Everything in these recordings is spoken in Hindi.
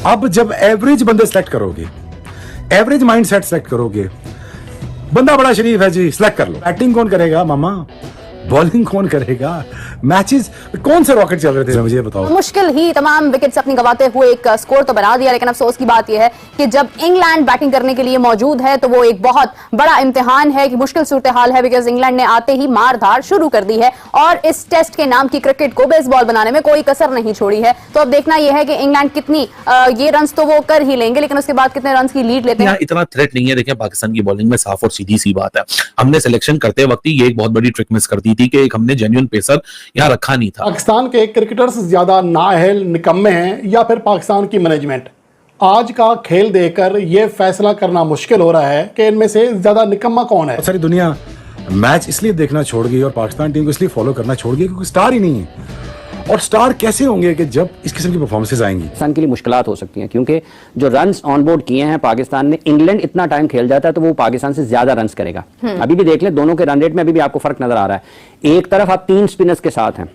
अब जब एवरेज बंदे सेलेक्ट करोगे, एवरेज माइंड सेट सेलेक्ट करोगे, बंदा बड़ा शरीफ है जी, सिलेक्ट कर लो। बैटिंग कौन करेगा मामा, बॉलिंग कौन करेगा, मैचेस कौन से रॉकेट चल रहे थे मुझे बताओ। मुश्किल ही तमाम विकेट्स अपनी गंवाते हुए एक स्कोर तो बना दिया, लेकिन अफसोस की बात यह है कि जब इंग्लैंड बैटिंग करने के लिए मौजूद है तो वो एक बहुत बड़ा इम्तिहान है कि मुश्किल सूरत हाल है, बिकॉज इंग्लैंड ने आते ही मारधार शुरू कर दी है और इस टेस्ट के नाम की क्रिकेट को बेसबॉल बनाने में कोई कसर नहीं छोड़ी है। तो अब देखना यह है कि इंग्लैंड कितनी ये रन तो वो कर ही लेंगे, लेकिन उसके बाद कितने रन की लीड लेते हैं। इतना थ्रेट नहीं है। देखिए पाकिस्तान की बॉलिंग में साफ और सीधी सी बात है, हमने सिलेक्शन करते वक्त ही ये एक बहुत बड़ी ट्रिक मिस कर दी थी कि एक हमने जेन्युइन पेसर यहाँ रखा नहीं था। पाकिस्तान के क्रिकेटर्स ज्यादा नाअहल निकम्मे हैं या फिर पाकिस्तान की मैनेजमेंट? आज का खेल देखकर यह फैसला करना मुश्किल हो रहा है कि इनमें से ज्यादा निकम्मा कौन है। सारी दुनिया मैच इसलिए देखना छोड़ गई और पाकिस्तान टीम को इसलिए फॉलो करना छोड़ गई क्योंकि स्टार ही नहीं है। और स्टार कैसे होंगे कि जब इस किस्म की परफॉर्मेंसेस आएंगी। पाकिस्तान के लिए मुश्किलात हो सकती हैं क्योंकि जो रन्स ऑन बोर्ड किए हैं पाकिस्तान ने, इंग्लैंड इतना टाइम खेल जाता है तो वो पाकिस्तान से ज्यादा रन्स करेगा। अभी भी देख लें दोनों के रन रेट में अभी भी आपको फर्क नजर आ रहा है। एक तरफ आप 3 स्पिनर्स के साथ हैं,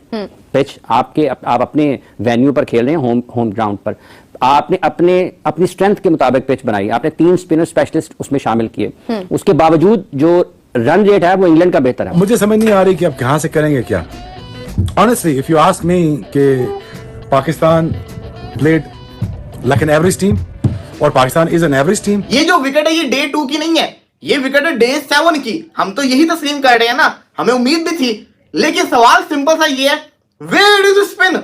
पिच आप अपने वेन्यू पर खेल रहे हैं, होम ग्राउंड पर आपने अपनी स्ट्रेंथ के मुताबिक पिच बनाई, आपने 3 स्पिनर स्पेशलिस्ट उसमें शामिल किए, उसके बावजूद जो रन रेट है वो इंग्लैंड का बेहतर है। मुझे समझ नहीं आ रही कि आप कहां से करेंगे क्या। Honestly, if you ask me कि Pakistan played like an average team और Pakistan is an average team। ये जो विकेट है ये डे 2 की नहीं है, ये विकेट है डे 7 की। हम तो यही तस्लीम कर रहे हैं ना, हमें उम्मीद भी थी, लेकिन सवाल सिंपल सा ये है, where is spin?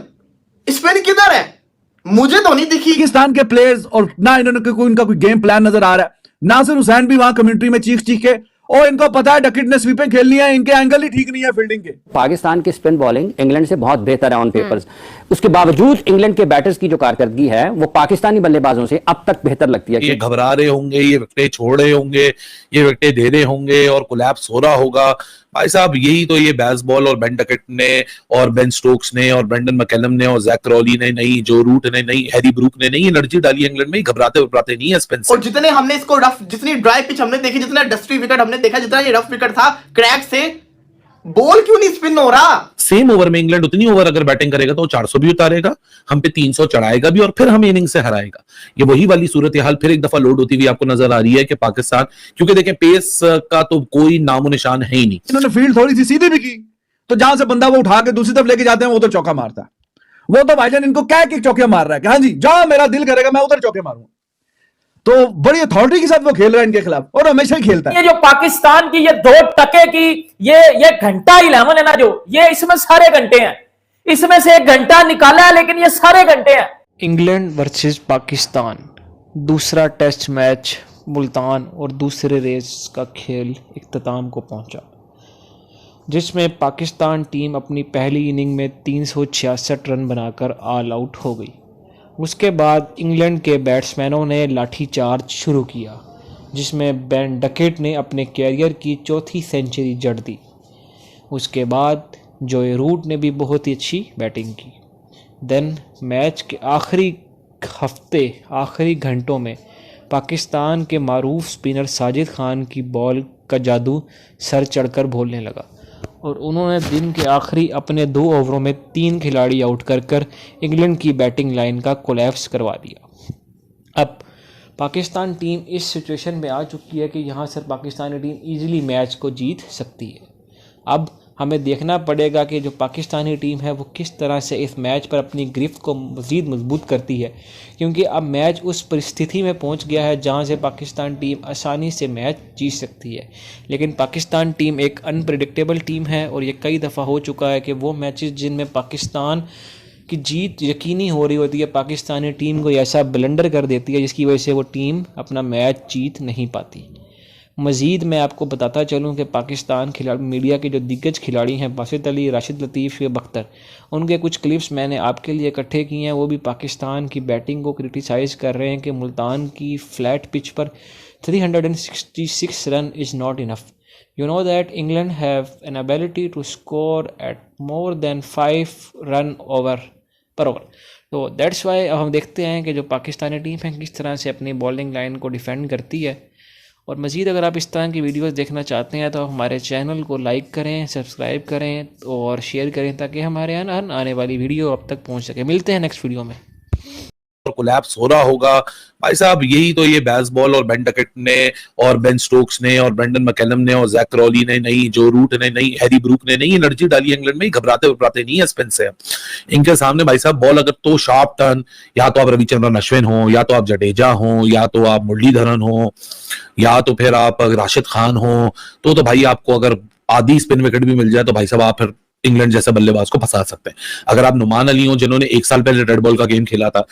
स्पिन किधर है? मुझे तो नहीं दिखी। पाकिस्तान के प्लेयर्स और ना इनका कोई गेम प्लान नजर आ रहा है। नासिर हुसैन भी वहां कम्युनिटी में चीख के और इनको पता है डकिट ने स्वीपें खेलनी है, इनके एंगल ही ठीक नहीं है फील्डिंग के। पाकिस्तान की स्पिन बॉलिंग इंग्लैंड से बहुत बेहतर है ऑन पेपर्स, उसके बावजूद इंग्लैंड के बैटर्स की जो कारकर्दगी है वो पाकिस्तानी बल्लेबाजों से अब तक बेहतर लगती है। ये घबरा रहे होंगे, ये विकेटें छोड़ रहे होंगे, ये विकेटें दे रहे होंगे और कोलैप्स हो रहा होगा। भाई साहब यही तो ये बेसबॉल और बेन डकेट ने और बेन स्टोक्स ने और ब्रेंडन मैकलम ने और जैक क्रॉली ने नहीं, जो रूट ने नहीं, हैरी ब्रूक ने नहीं एनर्जी डाली इंग्लैंड में, घबराते नहीं है स्पिन से। और जितने हमने इसको रफ, जितनी ड्राई पिच हमने देखी, जितना डस्टी विकेट हमने देखा, जितना ये रफ विकेट था क्रैक से, बॉल क्यों नहीं स्पिन हो रहा? सेम ओवर में इंग्लैंड उतनी ओवर अगर बैटिंग करेगा तो वो 400 भी उतारेगा, हम पे 300 चढ़ाएगा भी और फिर हम इनिंग से हराएगा। ये वही वाली सूरत हाल फिर एक दफा लोड होती हुई आपको नजर आ रही है कि पाकिस्तान, क्योंकि देखें पेस का तो कोई नामो निशान है ही नहीं। इन्होंने फील्ड थोड़ी सी सीधी भी की तो जहां से बंदा वो उठा के दूसरी तरफ लेके जाते हैं वो तो चौका मारता है। वो तो भाईजान इनको क्या कि चौके मार रहा है कि हाँ जी जहां मेरा दिल करेगा मैं उधर चौके मारूंगा। तो बड़ी अथॉरिटी के साथ वो खेल रहा है इनके खिलाफ और हमेशा ही खेलता है। ये जो पाकिस्तान की ये 2 टके की ये घंटा 11 है ना, जो ये इसमें सारे घंटे हैं, इसमें से 1 घंटा निकाला है लेकिन ये सारे घंटे हैं। इंग्लैंड वर्सेस पाकिस्तान दूसरा टेस्ट मैच मुल्तान और दूसरे रेस का खेल इख्तिताम को पहुंचा, जिसमें पाकिस्तान टीम अपनी पहली इनिंग में 366 रन बनाकर ऑल आउट हो गई। उसके बाद इंग्लैंड के बैट्समैनों ने लाठीचार्ज शुरू किया, जिसमें बेन डकेट ने अपने कैरियर की 4थी सेंचुरी जड़ दी। उसके बाद जोए रूट ने भी बहुत ही अच्छी बैटिंग की। देन मैच के आखिरी घंटों में पाकिस्तान के मारूफ स्पिनर साजिद खान की बॉल का जादू सर चढ़कर बोलने लगा और उन्होंने दिन के आखिरी अपने 2 ओवरों में 3 खिलाड़ी आउट कर इंग्लैंड की बैटिंग लाइन का कोलैप्स करवा दिया। अब पाकिस्तान टीम इस सिचुएशन में आ चुकी है कि यहाँ से पाकिस्तानी टीम इजीली मैच को जीत सकती है। अब हमें देखना पड़ेगा कि जो पाकिस्तानी टीम है वो किस तरह से इस मैच पर अपनी गिरफ्त को मज़ीद मजबूत करती है, क्योंकि अब मैच उस परिस्थिति में पहुंच गया है जहां से पाकिस्तान टीम आसानी से मैच जीत सकती है। लेकिन पाकिस्तान टीम एक अनप्रेडिक्टेबल टीम है और ये कई दफ़ा हो चुका है कि वो मैचेस जिनमें पाकिस्तान की जीत यकीनी हो रही होती है, पाकिस्तानी टीम को ऐसा ब्लंडर कर देती है जिसकी वजह से वो टीम अपना मैच जीत नहीं पाती। मज़ीद मैं आपको बताता चलूँ कि पाकिस्तान मीडिया के जो दिग्गज खिलाड़ी हैं, बासित अली, राशिद लतीफ़, शुएब अख्तर, उनके कुछ क्लिप्स मैंने आपके लिए इकट्ठे किए हैं। वो भी पाकिस्तान की बैटिंग को क्रिटिसाइज़ कर रहे हैं कि मुल्तान की फ्लैट पिच पर 366 run is not enough. You know that England have an ability to score at more than 5 run per over. तो दैट्स वाई अब हम देखते हैं कि जो पाकिस्तानी टीम है किस तरह से अपनी बॉलिंग लाइन को डिफेंड करती है। और मज़ीद अगर आप इस तरह की वीडियोस देखना चाहते हैं तो हमारे चैनल को लाइक करें, सब्सक्राइब करें और शेयर करें ताकि हमारे यहाँ आने वाली वीडियो अब तक पहुँच सके। मिलते हैं नेक्स्ट वीडियो में। और कोलैप्स हो रहा होगा। भाई साहब यही तो ये बेसबॉल और बेन डकेट ने और बेन स्टोक्स ने और ब्रेंडन मैकलम ने और जैक क्रॉली ने, नई जो रूट ने, नई हैरी ब्रूक ने नई एनर्जी डाली इंग्लैंड में। घबराते नहीं है स्पिन से। इनके सामने भाई साहब बॉल अगर तो शार्प टर्न, या तो आप रविचंद्रन अश्विन हो, या तो आप जडेजा हो, या तो आप मुरलीधरन हो, या तो फिर आप राशिद खान हो, तो भाई आपको अगर आधी स्पिन विकेट भी मिल जाए तो भाई साहब आप फिर इंग्लैंड जैसे बल्लेबाज को फंसा सकते हैं। अगर आप नुमान अली हो जिन्होंने 1 साल पहले रेड बॉल का गेम खेला था,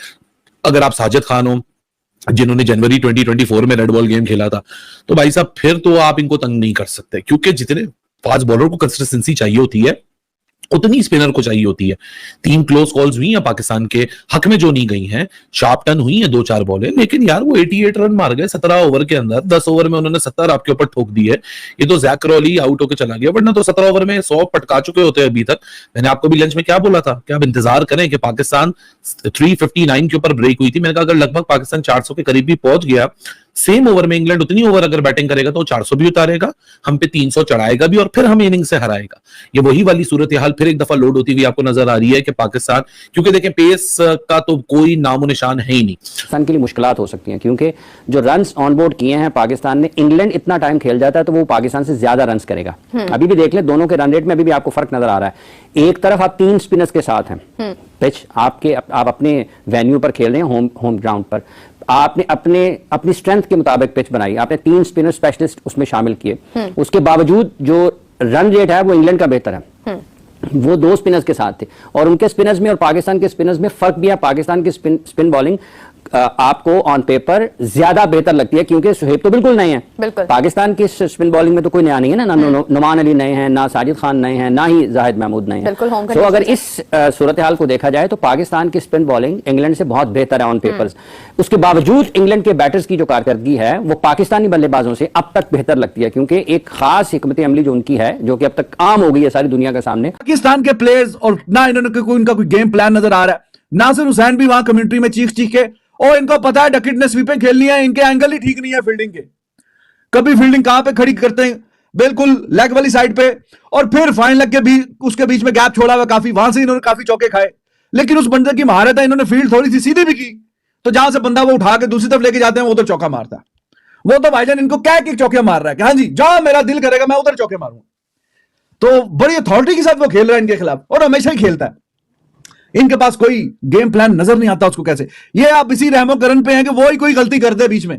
अगर आप साजिद खान हो जिन्होंने जनवरी 2024 में रेड बॉल गेम खेला था, तो भाई साहब फिर तो आप इनको तंग नहीं कर सकते, क्योंकि जितने फास्ट बॉलर को कंसिस्टेंसी चाहिए होती है उतनी स्पिनर को चाहिए होती है। 3 क्लोज कॉल्स हुई हैं पाकिस्तान के हक में जो नहीं गई हैं, शार्प टर्न हुई हैं 2-4 बॉलें, लेकिन यार वो 88 रन मार गए 17 ओवर के अंदर। 10 ओवर में उन्होंने 70 आपके ऊपर ठोक दी है। ये तो जैक क्रॉली आउट होकर चला गया, वरना तो 17 ओवर में 100 पटका चुके होते हैं अभी तक। मैंने आपको भी लंच में क्या बोला था कि आप इंतजार करें कि पाकिस्तान 359 के ऊपर ब्रेक हुई थी। मैंने कहा अगर लगभग पाकिस्तान 400 के करीब भी पहुंच गया, सेम ओवर में इंग्लैंड उतनी ओवर अगर बैटिंग करेगा तो 400 भी उतारेगा, हम पे 300 चढ़ाएगा भी, और फिर हम इनिंग से हराएगा। ये वही वाली सूरत हाल फिर एक दफा लोड होती हुई आपको नजर आ रही है कि पाकिस्तान, क्योंकि देखें पेस का तो कोई नामो निशान है ही नहीं। पाकिस्तान के लिए मुश्किलात हो सकती हैं, क्योंकि जो रन्स ऑन बोर्ड किए हैं पाकिस्तान ने, इंग्लैंड इतना टाइम खेल जाता है तो वो पाकिस्तान से ज्यादा रन्स करेगा। अभी भी देख ले दोनों के रन रेट में अभी भी आपको फर्क नजर आ रहा है। एक तरफ आप 3 स्पिनर्स के साथ हैं, पिच आप अपने वेन्यू पर खेल रहे हैं, होम ग्राउंड पर, आपने अपनी स्ट्रेंथ के मुताबिक पिच बनाई, आपने 3 स्पिनर स्पेशलिस्ट उसमें शामिल किए। उसके बावजूद जो रन रेट है वो इंग्लैंड का बेहतर है। वो 2 स्पिनर्स के साथ थे, और उनके स्पिनर्स में और पाकिस्तान के स्पिनर्स में फर्क भी है। पाकिस्तान की स्पिन बॉलिंग आपको ऑन पेपर ज्यादा बेहतर लगती है, क्योंकि सुहेब तो बिल्कुल नए हैं। पाकिस्तान की स्पिन बॉलिंग में तो कोई नया नहीं है ना, नुमान अली नए हैं, ना साजिद खान नए हैं, ना ही जाहिद महमूद नए हैं। तो अगर इस सूरत हाल को देखा जाए तो पाकिस्तान की स्पिन बॉलिंग इंग्लैंड से बहुत बेहतर है ऑन पेपर्स। उसके बावजूद इंग्लैंड के बैटर्स की जो कारकर्दगी है वो पाकिस्तानी बल्लेबाजों से अब तक बेहतर लगती है, क्योंकि एक खास हिकमत अमली जो उनकी है, जो कि अब तक आम हो गई है सारी दुनिया के सामने। पाकिस्तान के प्लेयर्स और ना इनका कोई गेम प्लान नजर आ रहा है। नासिर हुसैन भी वहां कमेंट्री में चीख के, और इनको पता है डकेट ने स्वीपें खेलनी है, इनके एंगल ही ठीक नहीं है फील्डिंग के। कभी फील्डिंग कहां पे खड़ी करते हैं, बिल्कुल लेग वाली साइड पे, और फिर फाइन लेग के भी उसके बीच में गैप छोड़ा हुआ काफी, वहां से इन्होंने काफी चौके खाए। लेकिन उस बंदे की महारत है, इन्होंने फील्ड थोड़ी सी सीधी भी की तो जहां से बंदा वो उठा के दूसरी तरफ लेके जाते हैं वो उधर चौका मारता है। वो तो भाईजान इनको क्या किक चौके मार रहा है कि हाँ जी जहां मेरा दिल करेगा मैं उधर चौके मारूंगा। तो बड़ी अथॉरिटी के साथ वो खेल रहा है इनके खिलाफ, और हमेशा ही खेलता है। इनके पास कोई गेम प्लान नजर नहीं आता उसको कैसे। ये आप इसी रहमो करन पे हैं कि वो ही कोई गलती कर दे बीच में।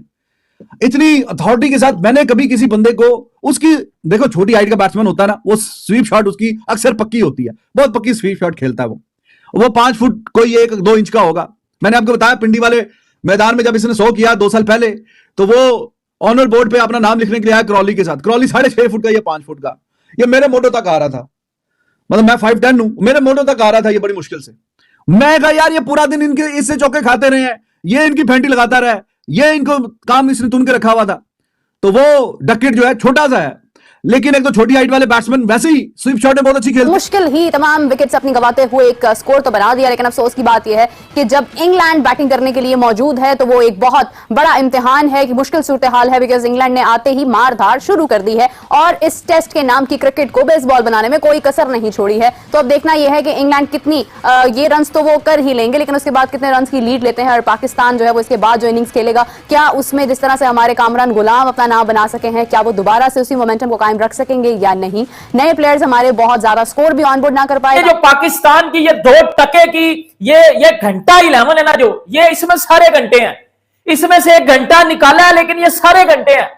इतनी अथॉरिटी के साथ मैंने कभी किसी बंदे को, उसकी देखो छोटी हाइट का बैट्समैन होता है ना, वो स्वीप शॉट उसकी अक्सर पक्की होती है, बहुत पक्की स्वीप शॉट खेलता है वो 5 फुट कोई 1-2 इंच का होगा। मैंने आपको बताया पिंडी वाले मैदान में जब इसने 100 किया 2 साल पहले, तो वो ऑनर बोर्ड पे अपना नाम लिखने के लिए आया क्रॉली के साथ। क्रॉली 6.5 फुट का, ये 5 फुट का। ये मेरे मोटो तक आ रहा था, मतलब मैं 5'10" हूं, मेरे मोटो तक आ रहा था ये बड़ी मुश्किल से। मैं कहा यार ये पूरा दिन इनके इससे चौके खाते रहे हैं, ये इनकी फेंटी लगाता रहा है, ये इनको काम इसने तुन के रखा हुआ था। तो वो डकेट जो है छोटा सा है, लेकिन एक तो छोटी हाइट वाले बैट्समैन वैसे ही स्वीप शॉट में बहुत अच्छी खेलते हैं। मुश्किल ही तमाम विकेट्स अपनी गंवाते हुए एक स्कोर तो बना दिया, लेकिन अफसोस की बात यह है कि जब इंग्लैंड बैटिंग करने के लिए मौजूद है तो वो एक बहुत बड़ा इम्तिहान है कि मुश्किल सूरत हाल है, बिकॉज इंग्लैंड ने आते ही मारधाड़ शुरू कर दी है और इस टेस्ट के नाम की क्रिकेट को बेसबॉल बनाने में कोई कसर नहीं छोड़ी है। तो अब देखना यह है कि इंग्लैंड कितनी ये रन तो वो कर ही लेंगे, लेकिन उसके बाद कितने रन की लीड लेते हैं, और पाकिस्तान जो है वो इसके बाद जो इनिंग्स खेलेगा, क्या उसमें जिस तरह से हमारे कामरान गुलाम अपना नाम बना सके हैं, क्या वो दोबारा से उसी मोमेंटम को कायम रख सकेंगे या नहीं। नए प्लेयर्स हमारे बहुत ज्यादा स्कोर भी ऑनबोर्ड ना कर पाए। जो पाकिस्तान की ये 2 टके की ये घंटा 11 है ना, जो ये इसमें सारे घंटे हैं, इसमें से 1 घंटा निकाला है, लेकिन ये सारे घंटे हैं,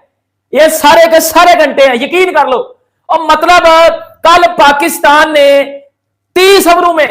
ये सारे के सारे घंटे हैं, यकीन कर लो। और मतलब कल पाकिस्तान ने 30 ओवरों में